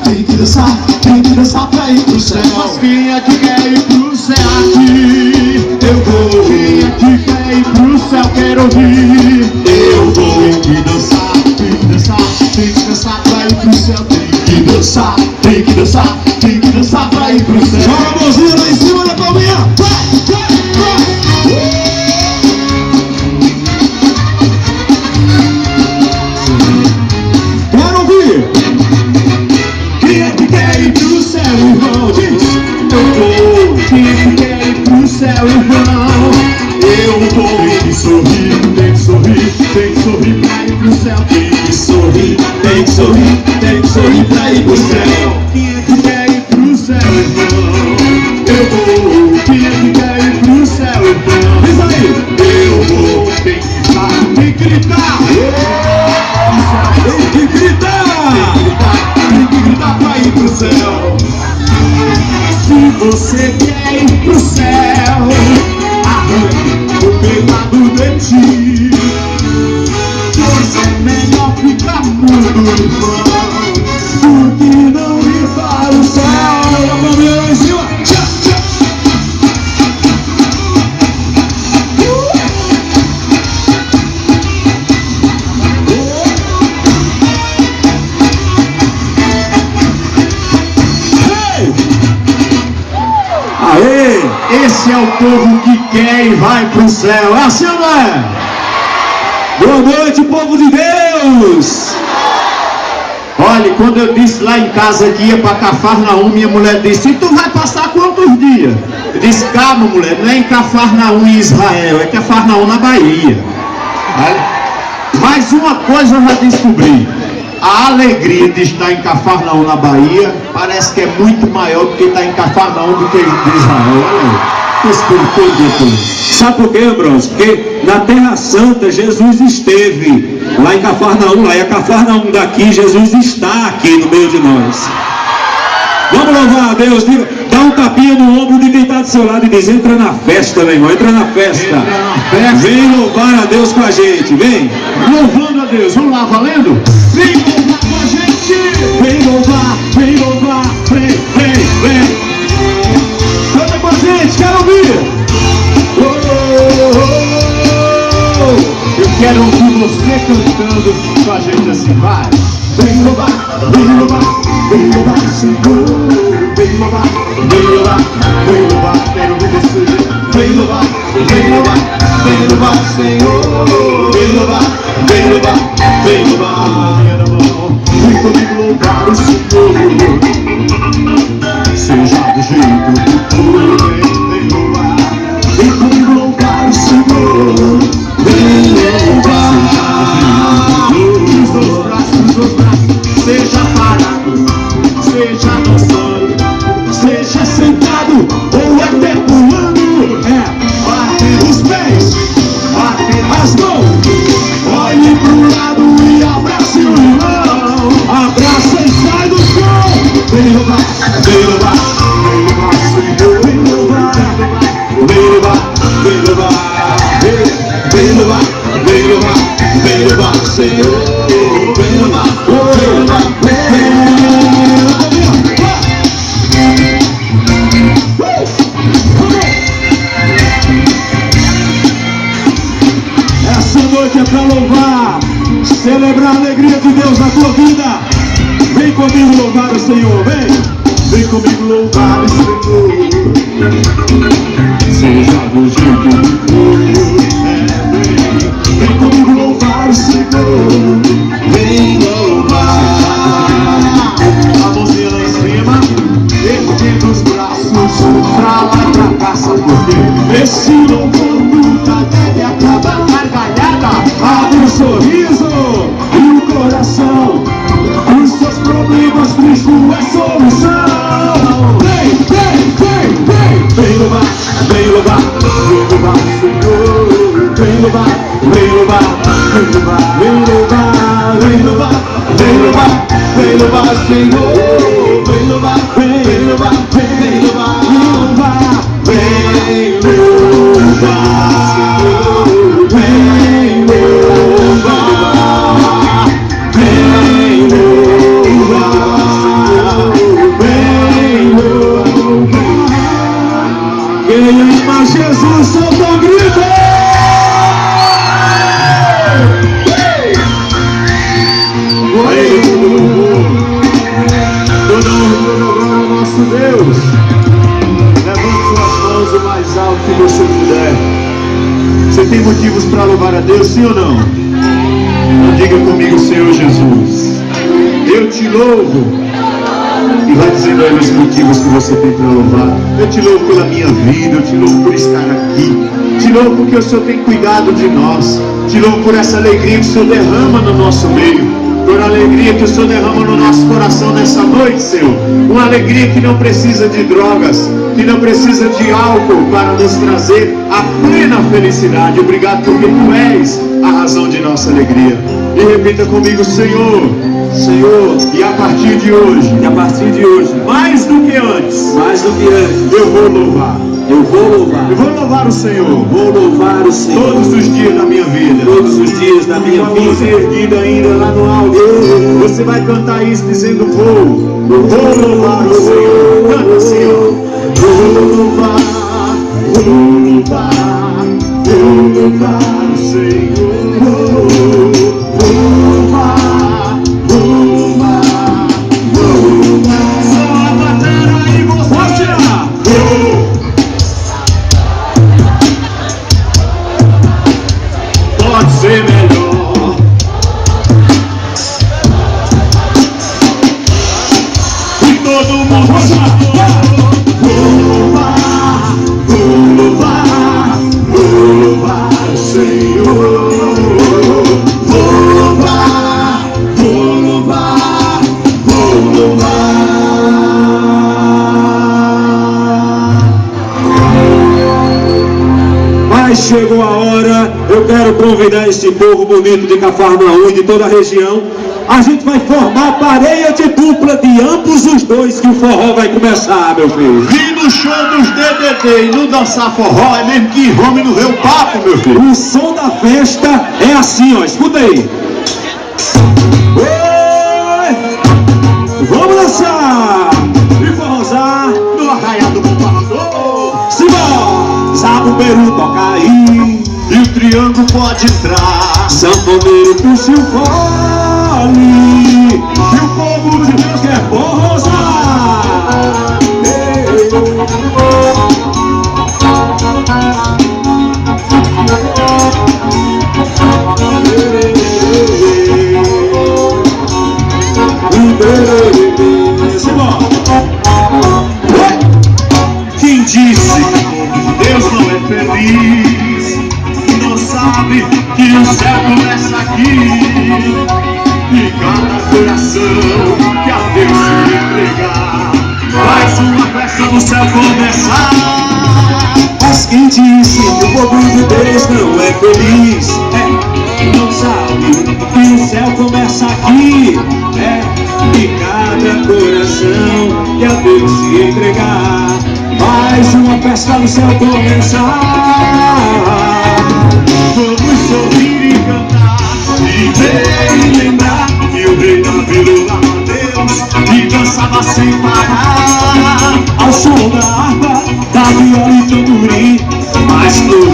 tem que dançar pra ir pro céu. Mas quem é que quer ir pro céu aqui? Eu vou. Quem é que quer ir pro céu? Quero ouvir. Eu vou. Tem que dançar, tem que dançar, tem que dançar pra ir pro céu. Tem que dançar, tem que dançar, tem que dançar pra ir pro céu. Joga a mãozinha lá em cima da palminha. Quero ouvir. Quem é que quer ir pro céu, irmão? Diz. Eu vou. Quem é que quer ir pro céu, irmão? Eu vou. Tem que sorrir, tem que sorrir, tem que sorrir pra ir pro céu. Tem que sorrir, tem que sorrir, tem que sorrir pra ir pro céu. Quem é que quer ir pro céu, irmão? Eu vou. Quem é que quer ir pro céu, irmão? Diz aí. Eu vou. Tem que gritar, tem que gritar. Tem que gritar. Tem que gritar pra ir pro céu. Se você quer ir pro céu, arranque o pecado de ti. Pois é melhor ficar mudo, irmão, do que não ir para o céu. A palminha lá em cima. Tchá, tchá. Aê! Esse é o povo que quer e vai pro céu. É assim ou não é? Boa noite, povo de Deus. Olha, quando eu disse lá em casa que ia para Cafarnaum, minha mulher disse: e tu vai passar quantos dias? Eu disse: calma, mulher, não é em Cafarnaum em Israel, é Cafarnaum na Bahia. Mas uma coisa eu já descobri: a alegria de estar em Cafarnaum na Bahia parece que é muito maior do que estar em Cafarnaum do que em Israel. Olha, Sabe por quê, Bronze? Porque na Terra Santa Jesus esteve lá em Cafarnaum, lá é Cafarnaum daqui, Jesus está aqui no meio de nós. Vamos louvar a Deus, dá um tapinha no ombro de quem está do seu lado e diz: entra na festa, meu irmão, entra na festa. Entra na festa. Vem louvar a Deus com a gente, vem. louvando a Deus, vamos lá, valendo? Vem louvar com a gente, vem louvar, vem louvar, vem, vem, vem. Canta com a gente, quero ouvir. Oh, oh, oh, oh. Eu quero ouvir você cantando com a gente assim, vai. Vem louvar, vem louvar, vem louvar o Senhor. Vem louvar, vem louvar, vem louvar, quero ouvir você. Vem louvar, vem louvar, vem louvar o Senhor. Vem louvar, vem louvar, vem louvar. Minha mão, vem comigo louvar o Senhor. Seja do jeito que for, vem louvar. Vem comigo louvar o Senhor. Vem louvar. Os dois braços, seja parado, seja dançando, seja sentado ou até pulando. Bate os pés, bate as mãos, olhe pro lado e abrace o irmão. Abraça e sai do chão. Vem louvar, vem louvar, vem louvar o Senhor. Vem louvar, vem louvar, vem louvar, vem louvar, vem louvar, vem louvar o Senhor. Vem louvar, vem louvar, vem essa noite é pra louvar, celebrar a alegria de Deus na tua vida. Vem comigo louvar o Senhor, vem comigo louvar o Senhor. Seja do jeito que for, vem comigo louvar o Senhor. Vem louvar. A mãozinha lá em cima, erguendo os braços pra lá e pra cá, sabe por quê? Esse louvor nunca deve acabar. Gargalhada, abre um sorriso e o coração. Os seus problemas, Cristo é solução. Vem, vem, vem, vem. Vem louvar, vem louvar, vem louvar o Senhor. Vem louvar, vem louvar, vem louvar, vem louvar, vem louvar, vem louvar, vem louvar o Senhor. Vem louvar, vem louvar, vem louvar, vem louvar, vem louvar. Vem louvar, tem motivos para louvar a Deus, sim ou não? Então diga comigo, Senhor Jesus, eu te louvo. E vai dizendo aí os motivos que você tem para louvar. Eu te louvo pela minha vida, eu te louvo por estar aqui, te louvo porque o Senhor tem cuidado de nós, te louvo por essa alegria que o Senhor derrama no nosso meio, por a alegria que o Senhor derrama no nosso coração nessa noite, Senhor. Uma alegria que não precisa de drogas, que não precisa de álcool para nos trazer a plena felicidade. Obrigado porque Tu és a razão de nossa alegria. E repita comigo, Senhor, Senhor, e a partir de hoje, mais do que antes, eu vou louvar. eu vou louvar. Eu vou louvar o Senhor. Vou louvar o Senhor Todos os dias da minha vida. todos os dias da minha Com a mão vida. erguida ainda lá no alto. Você vai cantar isso dizendo: vou louvar o Senhor. Canta assim, ó. Vou louvar o Senhor. Vou louvar. Só a bateria e você. Pode tirar. Pode ser melhor. E todo mundo vou louvar o Senhor. Vou louvar. Mas chegou a hora, eu quero convidar esse povo bonito de Cafarnaum e de toda a região. A gente vai formar pareia de dupla de ambos os dois, que o forró vai começar, meu filho. E no show dos DDD e no dançar forró é mesmo que homem não vê o papo, meu filho. O som da festa é assim, ó, escuta aí. Oi! Vamos dançar! E forrosar! No arraial do Palador. Simbora! Sabumeiro toca aí. E o triângulo pode entrar. Sanfoneiro puxa o fole. E o povo de Deus quer forrosar. Quem disse que Deus não é feliz, não sabe que o céu começa aqui. E cada coração que a Deus se entregar, faz uma festa no céu começar. Mas quem disse que o povo de Deus não é feliz? Não sabe que o céu começa aqui. E cada coração que a Deus se entregar, mais uma festa no céu começar. Vamos sorrir e cantar, e ver e lembrar que o rei da vila louvava a Deus e dançava sem parar. Ao som da harpa, da viola e tamborim, mas no